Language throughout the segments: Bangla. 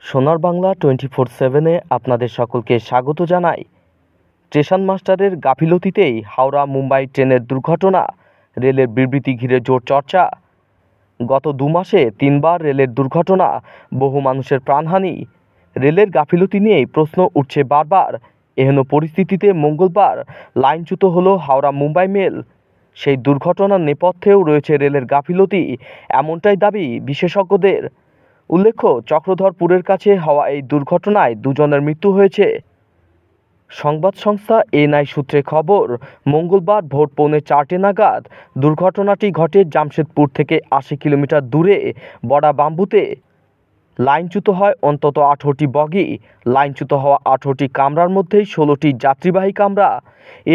সোনার বাংলা 24/7-এ আপনাদের সকলকে স্বাগত জানাই। স্টেশন মাস্টারের গাফিলতিতেই হাওড়া মুম্বাই ট্রেনের দুর্ঘটনা, রেলের বিবৃতি ঘিরে জোর চর্চা। গত 2 মাসে 3বার রেলের দুর্ঘটনা, বহু মানুষের প্রাণহানি। রেলের গাফিলতি নিয়েই প্রশ্ন উঠছে বারবার। এহেন পরিস্থিতিতে মঙ্গলবার লাইনচ্যুত হল হাওড়া মুম্বাই মেল। সেই দুর্ঘটনার নেপথ্যেও রয়েছে রেলের গাফিলতি, এমনটাই দাবি বিশেষজ্ঞদের। উল্লেখ্য, চক্রধরপুরের কাছে হওয়া এই দুর্ঘটনায় 2 জনের মৃত্যু হয়েছে। সংবাদ সংস্থা এনআই সূত্রে খবর, মঙ্গলবার ভোর 3:45 নাগাদ দুর্ঘটনাটি ঘটে জামশেদপুর থেকে 80 কিলোমিটার দূরে বড়া বাম্বুতে। লাইনচ্যুত হয় অন্তত 18টি বগি। লাইনচ্যুত হওয়া 18টি কামরার মধ্যেই 16টি যাত্রীবাহী কামরা।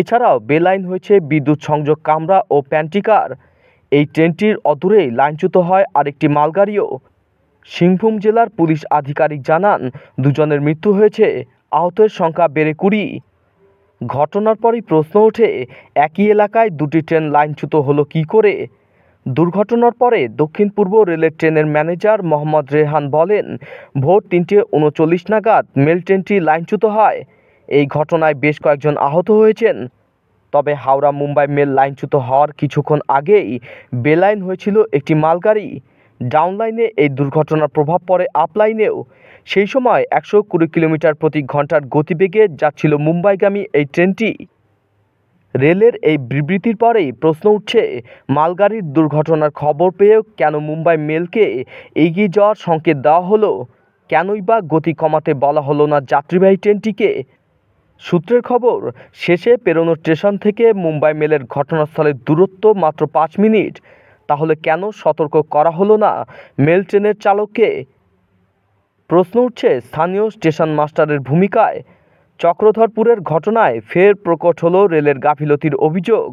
এছাড়াও বেলাইন হয়েছে বিদ্যুৎ সংযোগ কামরা ও প্যান্ট্রিকার। এই ট্রেনটির অদূরেই লাইনচ্যুত হয় আরেকটি মালগাড়িও। সিংভূম জেলার পুলিশ আধিকারিক জানান, 2 জনের মৃত্যু হয়েছে, আহতের সংখ্যা বেড়ে 20। ঘটনার পরই প্রশ্ন ওঠে, একই এলাকায় 2টি ট্রেন লাইনচ্যুত হলো কী করে? দুর্ঘটনার পরে দক্ষিণ পূর্ব রেলের ট্রেনের ম্যানেজার মোহাম্মদ রেহান বলেন, ভোর 3:39 নাগাদ মেল ট্রেনটি লাইনচ্যুত হয়। এই ঘটনায় বেশ কয়েকজন আহত হয়েছেন। তবে হাওড়া মুম্বাই মেল লাইনচ্যুত হওয়ার কিছুক্ষণ আগেই বেলাইন হয়েছিল একটি মালগাড়ি। ডাউনলাইনে এই দুর্ঘটনার প্রভাব পড়ে আপলাইনেও। সেই সময় 120 কিলোমিটার প্রতি ঘন্টার গতিবেগে যাচ্ছিল মুম্বাইগামী এই ট্রেনটি। রেলের এই বিবৃতির পরেই প্রশ্ন উঠছে, মালগাড়ির দুর্ঘটনার খবর পেয়েও কেন মুম্বাই মেলকে এগিয়ে যাওয়ার সংকেত দেওয়া হলো? কেনই বা গতি কমাতে বলা হলো না যাত্রীবাহী ট্রেনটিকে? সূত্রের খবর, শেষে পেরোনো স্টেশন থেকে মুম্বাই মেলের ঘটনাস্থলের দূরত্ব মাত্র 5 মিনিট। তাহলে কেন সতর্ক করা হলো না মেল ট্রেনের চালককে? প্রশ্ন উঠছে স্থানীয় স্টেশন মাস্টারের ভূমিকায়। চক্রধরপুরের ঘটনায় ফের প্রকট হলো রেলের গাফিলতির অভিযোগ।